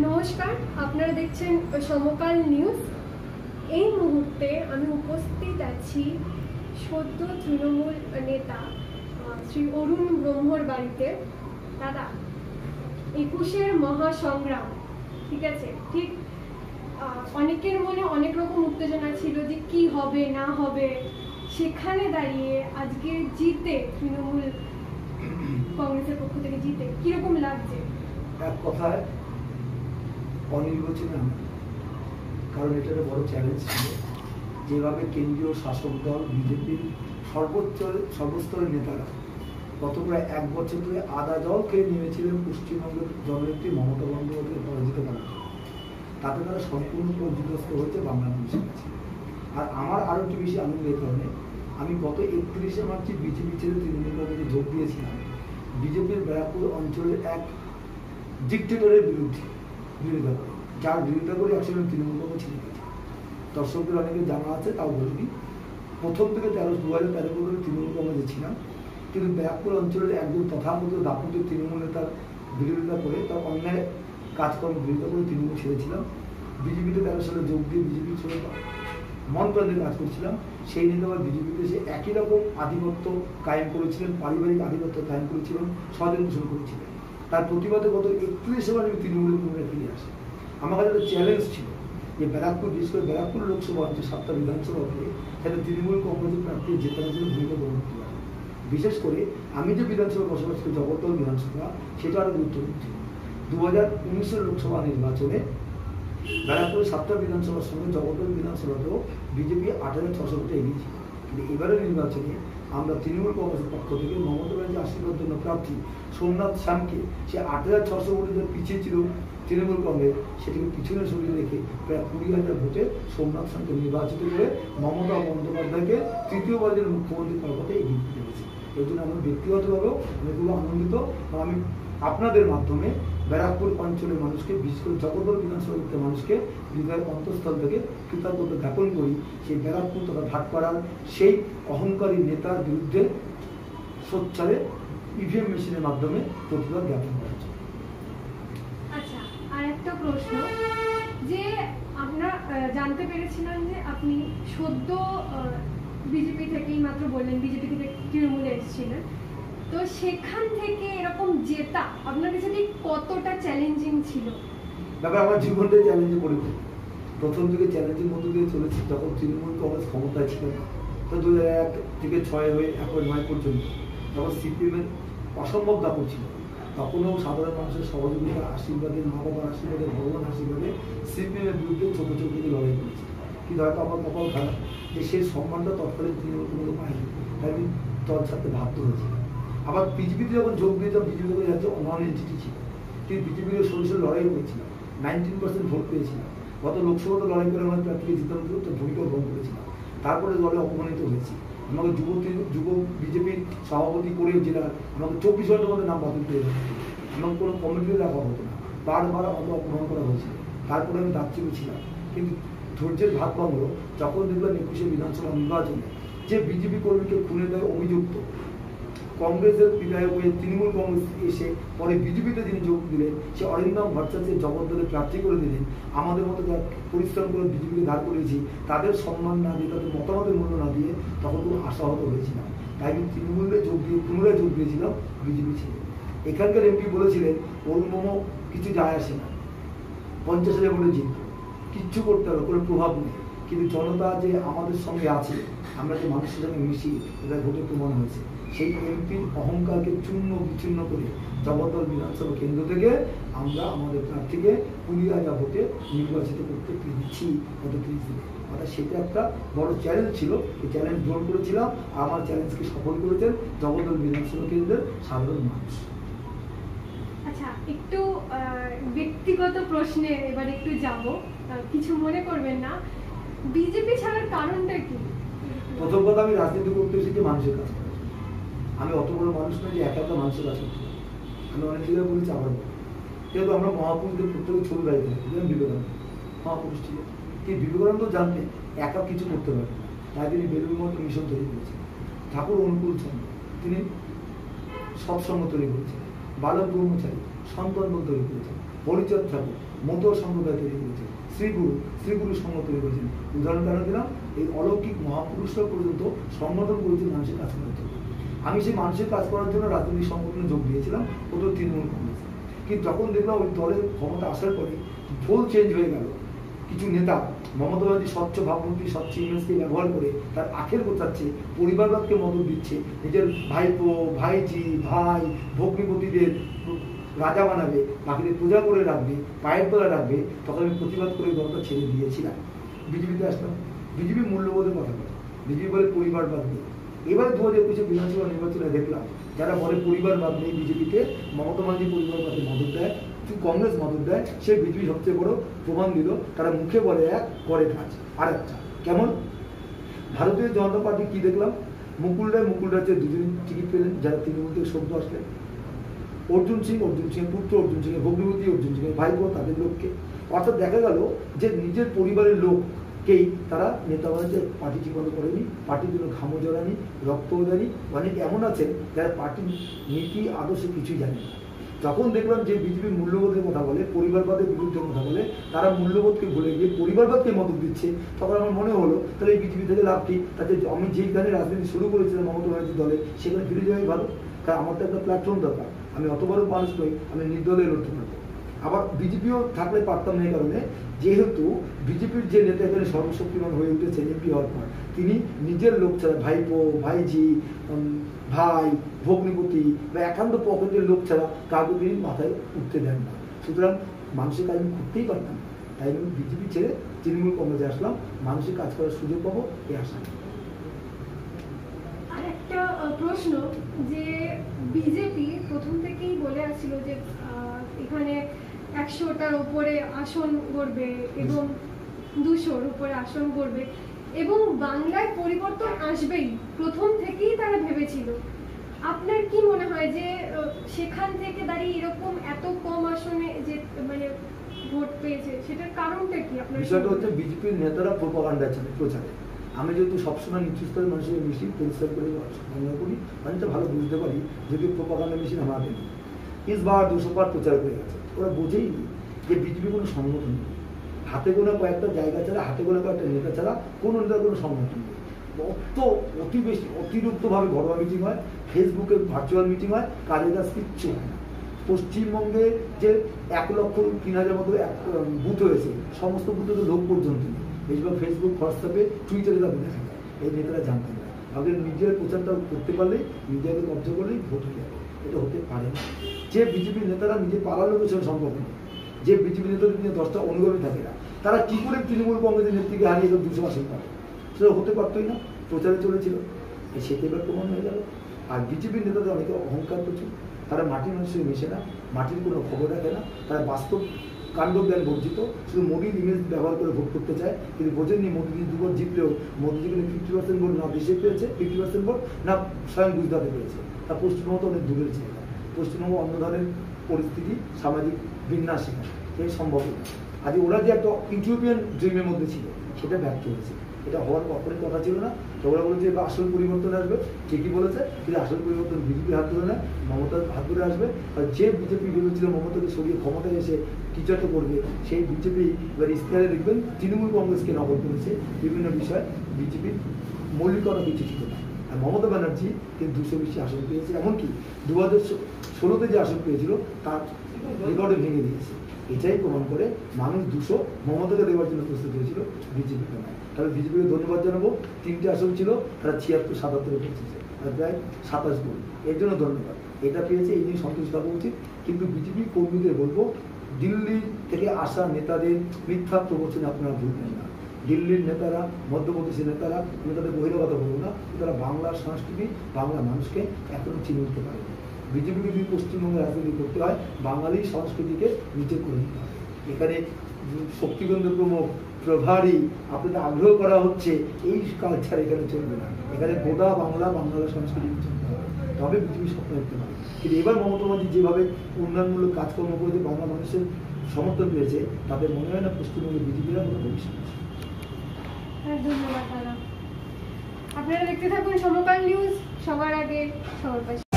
নমস্কার, আপনারা দেখছেন সমকাল নিউজ। এই মুহূর্তে আমি উপস্থিত আছি সদ্য তৃণমূল নেতা শ্রী অরুণ ব্রহ্মর বাড়িতে। দাদা, 21-এর মহাসংগ্রাম, ঠিক আছে, ঠিক অনেকের মনে অনেক রকম উত্তেজনা ছিল যে কি হবে না হবে। সেখানে দাঁড়িয়ে আজকে জিতে, তৃণমূল কংগ্রেসের পক্ষ থেকে জিতে কিরকম লাগছে? এক কথায় অনির্বাচিত, কারণ এটা একটা বড় চ্যালেঞ্জ ছিল। যেভাবে কেন্দ্রীয় শাসক দল বিজেপির সর্বস্তরের নেতারা গত প্রায় 1 বছর ধরে আদা জল খেয়ে নেমেছিলেন পশ্চিমবঙ্গের জননেত্রী মমতা বন্দ্যোপাধ্যায়কে পরাজিত করার জন্য, তাতে তারা সম্পূর্ণ পর্যদস্ত হয়েছে বাংলা মানুষের কাছে। আর আমার আরও একটু বেশি আনন্দ এই কারণে, আমি গত 31শে মার্চ বিজেপি ছেড়ে তৃণমূল কংগ্রেসে যোগ দিয়েছিলাম বিজেপির ব্যারাকপুর অঞ্চলের এক ডিক্টেটরের বিরোধিতা করে, যার বিরোধিতা করে একসময় তৃণমূল কংগ্রেস ছেড়ে গেছে। দর্শকদের অনেকে জানা আছে, তাও বলবি, প্রথম থেকে 2013 পর্যন্ত তৃণমূল কংগ্রেসে ছিলাম, কিন্তু ব্যারাকপুর অঞ্চলের একজন তথাকথিত দাপটে তৃণমূল নেতার বিরোধিতা করে, তার অন্যায় কাজকর্ম বিরোধিতা করে তৃণমূল ছেড়েছিলাম। বিজেপিতে 13 সালে যোগ দিয়ে বিজেপির সঙ্গে মন প্রাণে কাজ করছিলাম। সেই নেতা আবার বিজেপিতে সে একই রকম আধিপত্য কায়েম করেছিলেন, পারিবারিক আধিপত্য কায়েম করেছিলেন, স্বজন পোষণ করেছিলেন। তার প্রতিবাদে গত 31শে মার্চ আমি তৃণমূলের পুনরায় ফিরে আসি। আমার কাছে একটা চ্যালেঞ্জ ছিল যে ব্যারাকপুর, বিশেষ করে ব্যারাকপুর লোকসভা অঞ্চল 7টা বিধানসভাতে যাতে তৃণমূল কংগ্রেসের প্রার্থী জেতানোর জন্য ভূমিকা গ্রহণ করতে পারে। বিশেষ করে আমি যে বিধানসভা বসবাস করি, জগদ্দল বিধানসভা, সেটা আরও গুরুত্বপূর্ণ ছিল। 2019-এর লোকসভা নির্বাচনে ব্যারাকপুর 7টা বিধানসভার সঙ্গে জগদ্দল বিধানসভাতেও বিজেপি 8,600 ভোটে এগিয়েছিল। কিন্তু এবারের নির্বাচনে আমরা তৃণমূল কংগ্রেসের পক্ষ থেকে মমতা ব্যানার্জি আশীর্বাদ জন্য প্রার্থী সোমনাথ শ্যামকে, সে 8,600 ভোটে যে পিছিয়ে ছিল তৃণমূল কংগ্রেস, সেটিকে পিছনে সরিয়ে রেখে প্রায় 20,000 ভোটে সোমনাথ শ্যামকে নির্বাচিত করে মমতা বন্দ্যোপাধ্যায়কে তৃতীয়বার যেন মুখ্যমন্ত্রী পর্বতে এগিয়ে দিতে পেরেছে। এই জন্য আমি ব্যক্তিগতভাবেও আমি খুব আনন্দিত। আমি আপনাদের মাধ্যমে ব্যারাকপুর অঞ্চলের মানুষকে, বিশেষ করে জগদ্দল বিধানসভার মানুষকে হৃদয়ের অন্তঃস্থল থেকে কৃতজ্ঞতা জ্ঞাপন করি। সেই ব্যারাকপুর তথা ভাটপাড়ার সেই অহংকারী নেতার বিরুদ্ধে সোচ্চারে ইভিএম মেশিনের মাধ্যমে প্রতিবাদ জ্ঞাপন করা হচ্ছে। আচ্ছা, আর একটা প্রশ্ন, যে আমরা জানতে পেরেছিলাম যে আপনি সদ্য বিজেপি থেকেই, মাত্র বললেন বিজেপি থেকে তৃণমূলে এসেছিলেন, তো সেখান থেকে এরকম জেতা আপনার কাছে ঠিক কতটা চ্যালেঞ্জিং ছিল? ব্যাপার আমার জীবনটাই চ্যালেঞ্জে পরিপূর্ণ। প্রথম থেকে চ্যালেঞ্জের মধ্যে দিয়ে চলেছি। যখন তৃণমূল কংগ্রেস ক্ষমতায় ছিল না, তো 2001 থেকে 6 হয়ে 9 পর্যন্ত, যখন সিপিএমের অসম্ভব দাপট ছিল, তখনও সাধারণ মানুষের সহযোগিতা, আশীর্বাদে, মা বাবার আশীর্বাদে, ভগবান আশীর্বাদে সিপিএমের বিরুদ্ধে ছোট ছোট থেকে লড়াই করেছি। কিন্তু হয়তো আমার কপাল খারাপ যে সেই সম্মানটা তৎকালীন তৃণমূল কোনো পায়নি, তাই আমি দল ছাড়তে বাধ্য হয়েছি। আবার বিজেপিতে যখন যোগ দিয়েছিলাম, বিজেপি থেকে যাচ্ছে নন এনটিটি ছিল, কিন্তু বিজেপির সরাসরি লড়াই করেছিলাম, 19% ভোট পেয়েছিলাম। গত লোকসভাতে লড়াই করে আমার প্রার্থীকে জিতানোর জন্য ভূমিকা গ্রহণ করেছিলাম। তারপরে দলে অপমানিত হয়েছি। আমাকে যুব বিজেপির সভাপতি করে জেলার আমাকে 24 ঘন্টার মধ্যে নাম বাতিল করে দেওয়া, আমাকে কোনো কমিটিতে রাখা হতো না, বারবার আমাকে অপমান করা হয়েছিল। তারপরে আমি দায়িত্বে ছিলাম, কিন্তু ধৈর্যের ভাগ ভাঙল যখন দেখলাম 21শে বিধানসভা নির্বাচনে যে বিজেপি কর্মীকে খুনে দেয় অভিযুক্ত কংগ্রেসের বিধায়ক হয়ে তৃণমূল কংগ্রেস এসে পরে বিজেপিতে যিনি যোগ দিলেন, সে অরিন্দম ভট্টাচার্যকে জগদ্দলে প্রার্থী করে দিলেন। আমাদের মতো যারা পরিশ্রম করে বিজেপিকে দাঁড় করিয়েছি, তাদের সম্মান না দিয়ে, তাদের মতামতের মূল্য না দিয়ে তখন খুব আশাহত হয়েছিলাম। তাই আমি তৃণমূলে যোগ দিয়ে পুনরায় যোগ দিয়েছিলাম বিজেপি ছেড়ে। এখানকার এমপি বলেছিলেন অরুণ মোমো কিছু যায় আসে না, 50,000 ভোটে জিতব, কিচ্ছু করতে হবে, কোনো প্রভাব নেই। কিন্তু জনতা যে আমাদের সঙ্গে আছে, আমরা যে মানুষের সঙ্গে মিশি, এটা ভোটে প্রমাণ হয়েছে। সেই এমপির অহংকারকে চূর্ণ বিচ্ছিন্ন করে জগদ্দল বিধানসভা কেন্দ্র থেকে আমরা আমাদের প্রার্থীকে 20,000 ভোটে নির্বাচিত করতে পেরেছি গত 30 দিনে। অর্থাৎ সেটা একটা বড় চ্যালেঞ্জ ছিল। এই চ্যালেঞ্জ গ্রহণ করেছিলাম, আমার চ্যালেঞ্জকে সফল করেছেন জগদ্দল বিধানসভা কেন্দ্রের সাধারণ মানুষ। আচ্ছা, একটু ব্যক্তিগত প্রশ্নে এবার একটু যাব, কিছু মনে করবেন না। বিজেপি ছাড়ার কারণটা কি? প্রথম কথা, আমি রাজনীতি করতে এসেছি মানুষের কাছে। আমি অত বড় মানুষ নয় যে একা মানুষের কাছে করতে। আমি অনেক জায়গায় বলেছি, আবার যেহেতু আমরা মহাপুরুষদের প্রত্যেকের ছবি বাড়িতে থাকি, যেমন বিবেকানন্দ মহাপুরুষ ছিল, কিন্তু বিবেকানন্দ জানতেন একা কিছু করতে পারবেন না, তাই তিনি বেলুড় মঠ মিশন তৈরি করেছেন। ঠাকুর অনুকূল চন্দ্র তিনি সৎসঙ্গ তৈরি করেছেন, বালক ব্রহ্মচারী সন্তান তৈরি করেছেন, হরিচাঁদ ঠাকুর মতুয়া সম্প্রদায় তৈরি করেছেন, শ্রীগুরু সংঘ তৈরি করেছেন। উদাহরণ কেন দিলাম, এই অলৌকিক মহাপুরুষরা পর্যন্ত সম্বোধন করেছেন মানুষের কাজ করার জন্য। আমি সেই মানুষের কাজ করার জন্য রাজনৈতিক সংগঠনে যোগ দিয়েছিলাম, প্রথম তৃণমূল কংগ্রেস। কিন্তু যখন দেখলাম ওই দলের ক্ষমতা আসার পরে ফুল চেঞ্জ হয়ে গেল। কিছু নেতা মমতা ব্যানার্জি স্বচ্ছ ভাবমূর্তি, স্বচ্ছ ইমেজকে ব্যবহার করে তার আখের গোছাচ্ছে, পরিবারবাদকে মদত দিচ্ছে, নিজের ভাইপো, ভাইজি, ভাই, ভগ্নিপতিদের রাজা বানাবে, বাকিদের পূজা করে রাখবে, পায়ের তলায় রাখবে। তখন আমি প্রতিবাদ করে দলটা ছেড়ে দিয়েছিলাম, বিজেপিতে আসলাম। বিজেপি মূল্যবোধের কথা বলে, বিজেপি বলে পরিবারবাদ নেই। এবারে 2021 বিধানসভা নির্বাচনে দেখলাম যারা বলে পরিবারবাদ নেই বিজেপিতে, মমতা ব্যানার্জি পরিবারবাদে মদত দেয়, কংগ্রেস মদত দেয়, সে বিজেপি সবচেয়ে বড় প্রমাণ দিল। তারা মুখে বলে এক, করে কাজ আর একটা। কেমন? ভারতীয় জনতা পার্টি কি দেখলাম, মুকুল রায় দুজন টিকিট পেলেন যারা তৃণমূল থেকে সদ্য আসলেন। অর্জুন সিং পুত্র, অর্জুন সিং ভগ্নিপতি, অর্জুন সিং ভাইপো, তাদের লোককে। অর্থাৎ দেখা গেল যে নিজের পরিবারের লোককেই তারা নেতা বানাতে পার্টি ঠিকানো করেনি, পার্টির জন্য ঘামও জড়ানি, রক্তও দেয়নি। অনেক এমন আছে যারা পার্টির নীতি আদর্শে কিছুই জানে না। যখন দেখলাম যে বিজেপি মূল্যবোধের কথা বলে, পরিবারবাদের বিরুদ্ধে কথা বলে, তারা মূল্যবোধকে ভুলে গিয়ে পরিবারবাদকে মদত দিচ্ছে, তখন আমার মনে হলো তাহলে এই বিজেপি থেকে লাভ কি? তাতে আমি যেখানে রাজনীতি শুরু করেছিলাম মমতা ব্যানার্জির দলে, সেখানে ফিরে যাওয়াই ভালো। কারণ আমার তো একটা প্ল্যাটফর্ম দরকার, আমি অত বড় মানুষ নই, আমি নির্দলে লড়তে পারবো। আবার বিজেপিও থাকলে পারতাম না, এই কারণে যেহেতু বিজেপির যে নেতা এখানে সর্বশক্তিমান হয়ে উঠেছে এমপি হওয়ার পর, তিনি নিজের লোক ছাড়া, ভাইপো, ভাইজি, ভাই, ভগ্নিপতি বা একান্ত পকেটের লোক ছাড়া কাউকে তিনি মাথায় উঠতে দেন না। সুতরাং মানুষের কাজ আমি করতেই পারতাম, তাই আমি বিজেপি ছেড়ে তৃণমূল কংগ্রেসে আসলাম, মানুষের কাজ করার সুযোগ পাবো এই আশা। আর একটা প্রশ্ন, যে বিজেপি প্রথম থেকেই বলে আসছিল যে এখানে 100টার উপরে আসন গড়বে এবং 200-র উপরে আসন গড়বে এবং বাংলায় পরিবর্তন আসবেই, প্রথম থেকেই তারা ভেবেছিল। আপনার কি মনে হয় যে সেখান থেকে দাঁড়িয়ে এরকম এত কম আসনে যে মানে ভোট পেয়েছে, সেটার কারণটা কি? আপনার বিষয়টা হচ্ছে বিজেপির নেতারা প্রোপাগান্ডা চালায়, প্রচারে। আমি যেহেতু সবসময় নিচু স্তরের মানুষের মিশি, পরিষ্কার করে মনে করি, আমি তো ভালো বুঝতে পারি যদি প্রোপাগান্ডা মেশিন আমার হাতে নেই। 200 বার প্রচার করে গেছে, ওরা বোঝেই যে বিজেপি কোনো সংগঠন নেই, হাতে গোনা কয়েকটা জায়গা ছাড়া, হাতে গোনা কয়েকটা নেতা ছাড়া কোনো নেতার কোনো সংগঠন নেই। অতি বেশি অতিরিক্তভাবে ঘরোয়া মিটিং হয়, ফেসবুকে ভার্চুয়াল মিটিং হয়, কাজের কাজ কিচ্ছু হয় না। পশ্চিমবঙ্গে যে 1,03,000 মতো বুথ হয়েছে, সমস্ত বুথে তো লোক পর্যন্ত নেই। বেশিরভাগ ফেসবুক, হোয়াটসঅ্যাপে, টুইটারে তাদের দেখা যায়। এই নেতারা জানতেন না, আমাদের নিজের প্রচারটা করতে পারলে, নিজেকে কবজা করলেই ভোট হয়ে যাবে। এটা হতে পারে না। যে বিজেপির নেতারা নিজে পালার লোকের সঙ্গে সম্পর্ক নেই, যে বিজেপি নেতাদের নিয়ে 10টা অনুগামী থাকে না, তারা কি করে তৃণমূল কংগ্রেসের নেত্রীকে হারিয়ে 200 আসন পাবে? সেটা হতে পারতোই না, প্রচারে চলেছিল। সেটা এবার প্রমাণ হয়ে গেল। আর বিজেপির নেতাদের অনেকে অহংকার প্রচুর, তারা মাটির মানুষের মেশে না, মাটির কোনো খবর রাখে না, তারা বাস্তব কাণ্ডজ্ঞান বর্জিত, শুধু মোদির ইমেজ ব্যবহার করে ভোট করতে চায়। কিন্তু বোঝেননি মোদিজি 2 বার জিতলেও মোদিজি কিন্তু 50% ভোট না দেশে পেয়েছে, 50% ভোট না স্বয়ং গুজরাটে পেয়েছে। তার পশ্চিমবঙ্গ তো অনেক দূরের জায়গা, পশ্চিমবঙ্গ অন্য ধরনের পরিস্থিতি, সামাজিক বিন্যাস সেখানে, এই সম্ভব না। আজ ওরা যে একটা ইউটিউবিয়ান ড্রিমের মধ্যে ছিল, সেটা ব্যর্থ হয়েছে। এটা হওয়ার কখনই কথা ছিল না। ওরা বলেছে যে আসল পরিবর্তন আসবে, ঠিকই বলেছে, কিন্তু আসল পরিবর্তন বিজেপির হাত ধরে না, মমতার হাত ধরে আসবে। আর যে বিজেপি ভেবেছিল মমতাকে সরিয়ে ক্ষমতায় এসে কিছু একটা করবে, সেই বিজেপি এবার ইস্তেহারে দেখবেন তৃণমূল কংগ্রেসকে নকল করেছে বিভিন্ন বিষয়। বিজেপির মৌলিকতা কিছু ছিল না। আর মমতা ব্যানার্জি কিন্তু 200 বেশি আসন পেয়েছে, এমনকি 2016-তে যে আসন পেয়েছিল তার রেকর্ডে ভেঙে দিয়েছে। এটাই প্রমাণ করে মানুষ 200 মমতাকে দেওয়ার জন্য প্রস্তুত হয়েছিল, বিজেপিকে নয়। তাহলে বিজেপিকে ধন্যবাদ জানাবো, 3টে আসন ছিল, তারা 76-77-এ পৌঁছেছে, প্রায় 27 গুণ। এর জন্য ধন্যবাদ। এটা পেয়েছে, এই নিয়ে সন্তুষ্ট থাকা উচিত। কিন্তু বিজেপি কর্মীদের বলবো, দিল্লি থেকে আসা নেতাদের মিথ্যা প্রবচনে আপনারা ভুলবেন না। দিল্লির নেতারা, মধ্যপ্রদেশের নেতারা, আমি তাদের বহিরাগত বলবো না, তারা বাংলার সংস্কৃতি, বাংলা মানুষকে এখনো চিনে উঠতে পারেনি। বিজেপিকে যদি পশ্চিমবঙ্গে রাজনীতি করতে হয়, বাঙালি সংস্কৃতিকে নিচে করে নিতে হবে। এখানে শক্তিকেন্দ্র প্রমুখ, প্রভারী আপনাদের আগ্রহ করা হচ্ছে, এই কালচার এখানে চলবে না। এখানে গোটা বাংলার সংস্কৃতি চলতে হবে, তবে বিজেপি স্বপ্ন দেখতে পারে। কিন্তু এবার মমতা ব্যানার্জি যেভাবে উন্নয়নমূলক কাজকর্ম করেছে, বাংলা মানুষের সমর্থন পেয়েছে, তাদের মনে হয় না পশ্চিমবঙ্গের বিজেপিরা কোনো ভবিষ্যৎ। ধন্যবাদ দাদা। আপনারা দেখতে থাকুন সমকাল নিউজ, সবার আগে সবার পাশে।